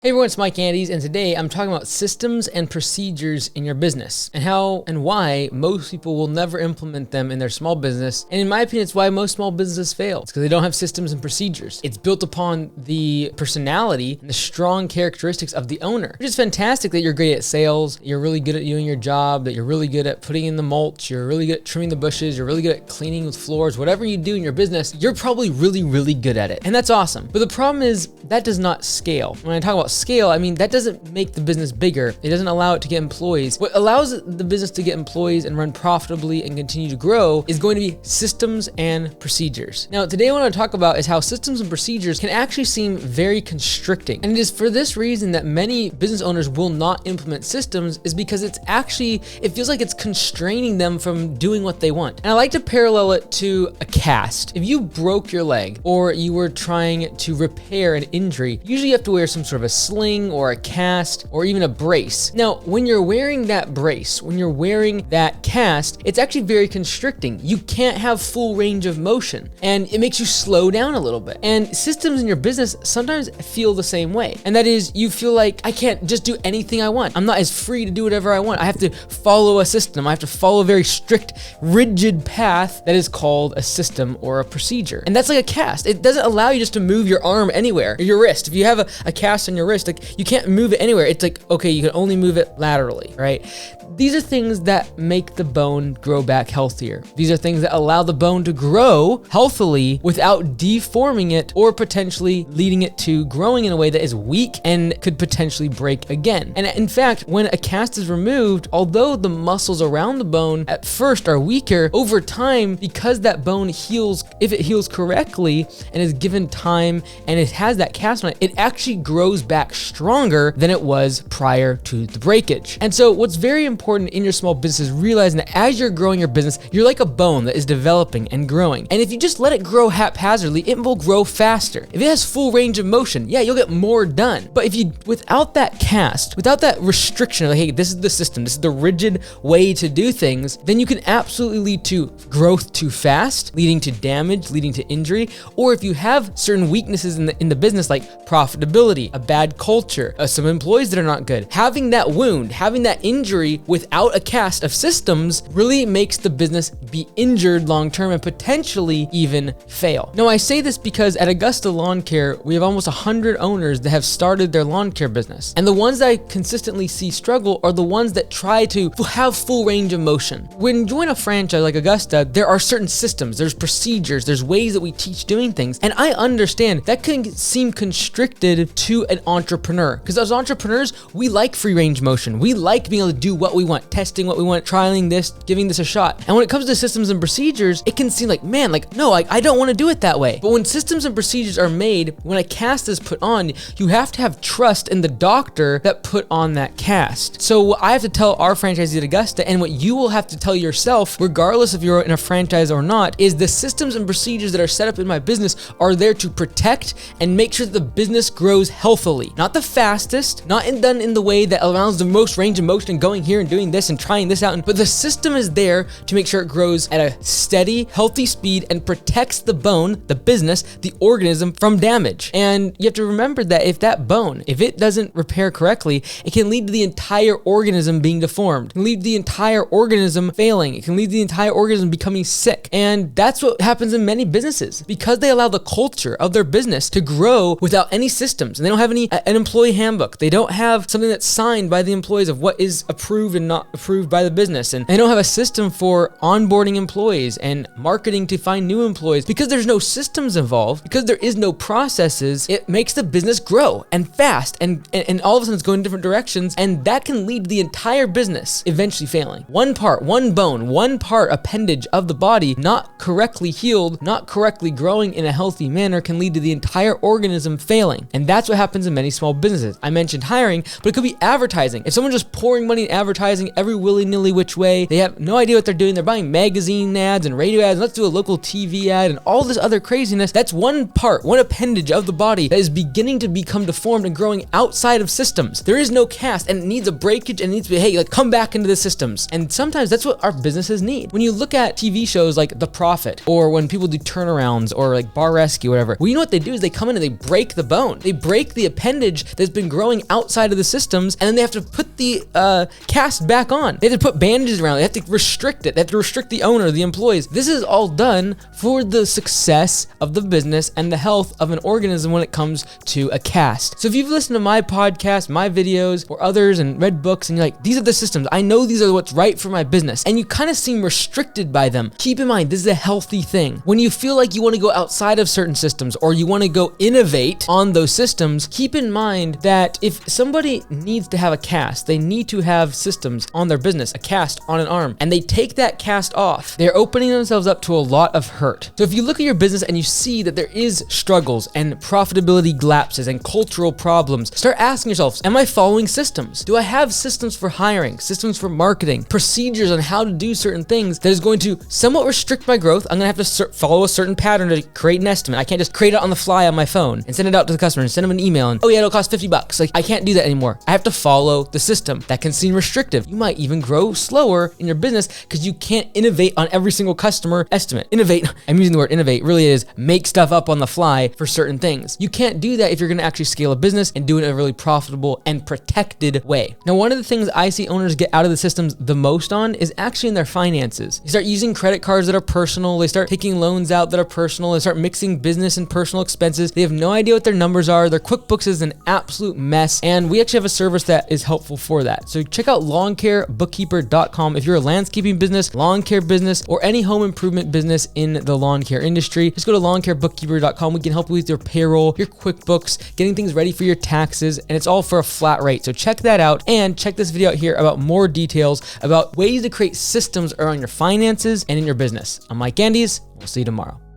Hey everyone, it's Mike Andes, and today I'm talking about systems and procedures in your business and how and why most people will never implement them in their small business. And in my opinion, it's why most small businesses fail. It's because they don't have systems and procedures. It's built upon the personality and the strong characteristics of the owner, which is fantastic that you're great at sales, you're really good at doing your job, that you're really good at putting in the mulch, you're really good at trimming the bushes, you're really good at cleaning with floors, whatever you do in your business, you're probably really good at it. And that's awesome. But the problem is that does not scale. When I talk about scale, I mean, that doesn't make the business bigger. It doesn't allow it to get employees. What allows the business to get employees and run profitably and continue to grow is going to be systems and procedures. Now, today what I want to talk about is how systems and procedures can actually seem very constricting. And it is for this reason that many business owners will not implement systems, is because it feels like it's constraining them from doing what they want. And I like to parallel it to a cast. If you broke your leg or you were trying to repair an injury, usually you have to wear some sort of a sling or a cast or even a brace. Now, when you're wearing that brace, when you're wearing that cast, it's actually very constricting. You can't have full range of motion and it makes you slow down a little bit. And systems in your business sometimes feel the same way. And that is, you feel like I can't just do anything I want. I'm not as free to do whatever I want. I have to follow a system. I have to follow a very strict, rigid path that is called a system or a procedure. And that's like a cast. It doesn't allow you just to move your arm anywhere, or your wrist. If you have a cast on your wrist, like, you can't move it anywhere. It's like, okay, you can only move it laterally, right? These are things that make the bone grow back healthier. These are things that allow the bone to grow healthily without deforming it or potentially leading it to growing in a way that is weak and could potentially break again. And in fact, when a cast is removed, although the muscles around the bone at first are weaker, over time, because that bone heals, if it heals correctly and is given time and it has that cast on it, it actually grows back stronger than it was prior to the breakage. And so what's very important in your small business is realizing that as you're growing your business, you're like a bone that is developing and growing. And if you just let it grow haphazardly, it will grow faster. If it has full range of motion, yeah, you'll get more done. But if you, without that cast, without that restriction of like, hey, this is the system, this is the rigid way to do things, then you can absolutely lead to growth too fast, leading to damage, leading to injury. Or if you have certain weaknesses in the business, like profitability, a bad culture, some employees that are not good, having that wound, having that injury without a cast of systems really makes the business be injured long-term and potentially even fail. Now, I say this because at Augusta Lawn Care, we have almost 100 owners that have started their lawn care business. And the ones that I consistently see struggle are the ones that try to have full range of motion. When you join a franchise like Augusta, there are certain systems, there's procedures, there's ways that we teach doing things. And I understand that can seem constricted to an entrepreneur, because as entrepreneurs, we like free range motion. We like being able to do what we want, testing what we want, trialing this, giving this a shot. And when it comes to systems and procedures, it can seem like, man, like, no, I don't want to do it that way. But when systems and procedures are made, when a cast is put on, you have to have trust in the doctor that put on that cast. So what I have to tell our franchisees at Augusta, and what you will have to tell yourself, regardless if you're in a franchise or not, is the systems and procedures that are set up in my business are there to protect and make sure that the business grows healthily. Not the fastest, not done in the way that allows the most range of motion and going here and doing this and trying this out, but the system is there to make sure it grows at a steady, healthy speed and protects the bone, the business, the organism from damage. And you have to remember that if that bone, if it doesn't repair correctly, it can lead to the entire organism being deformed. It can lead to the entire organism failing. It can lead to the entire organism becoming sick. And that's what happens in many businesses, because they allow the culture of their business to grow without any systems. And they don't have an employee handbook. They don't have something that's signed by the employees of what is approved and not approved by the business. And they don't have a system for onboarding employees and marketing to find new employees. Because there's no systems involved, because there is no processes, it makes the business grow and fast and all of a sudden it's going in different directions, and that can lead to the entire business eventually failing. One part, one bone, one part appendage of the body not correctly healed, not correctly growing in a healthy manner can lead to the entire organism failing. And that's what happens in many small businesses. I mentioned hiring, but it could be advertising. If someone's just pouring money in advertising every willy-nilly which way, they have no idea what they're doing. They're buying magazine ads and radio ads. Let's do a local TV ad and all this other craziness. That's one part, one appendage of the body that is beginning to become deformed and growing outside of systems. There is no cast and it needs a breakage and it needs to be, hey, like, come back into the systems. And sometimes that's what our businesses need. When you look at TV shows like The Prophet, or when people do turnarounds or like bar rescue or whatever. Well, you know what they do is they come in and they break the bone. They break the appendage that's been growing outside of the systems, and then they have to put the cast back on. They have to put bandages around it. They have to restrict it. They have to restrict the owner, the employees. This is all done for the success of the business and the health of an organism when it comes to a cast. So if you've listened to my podcast, my videos, or others and read books, and you're like, these are the systems, I know these are what's right for my business, and you kind of seem restricted by them, keep in mind, this is a healthy thing. When you feel like you want to go outside of certain systems or you want to go innovate on those systems, keep in mind that if somebody needs to have a cast, they need to have systems on their business, a cast on an arm, and they take that cast off, they're opening themselves up to a lot of hurt. So if you look at your business and you see that there is struggles and profitability lapses and cultural problems, start asking yourselves, am I following systems? Do I have systems for hiring, systems for marketing, procedures on how to do certain things that is going to somewhat restrict my growth? I'm gonna have to follow a certain pattern to create an estimate. I can't just create it on the fly on my phone and send it out to the customer and send them an email and, oh yeah, it'll cost $50. Like, I can't do that anymore. I have to follow the system. That can seem restrictive. You might even grow slower in your business because you can't innovate on every single customer estimate. Innovate, I'm using the word innovate, really is make stuff up on the fly for certain things. You can't do that if you're gonna actually scale a business and do it in a really profitable and protected way. Now, one of the things I see owners get out of the systems the most on is actually in their finances. They start using credit cards that are personal. They start taking loans out that are personal. They start mixing business and personal expenses. They have no idea what their numbers are. Their QuickBooks is an absolute mess. And we actually have a service that is helpful for that. So check out lawncarebookkeeper.com if you're a landscaping business, lawn care business, or any home improvement business in the lawn care industry. Just go to lawncarebookkeeper.com. We can help you with your payroll, your QuickBooks, getting things ready for your taxes, and it's all for a flat rate. So check that out and check this video out here about more details about ways to create systems around your finances and in your business. I'm Mike Andes. We'll see you tomorrow.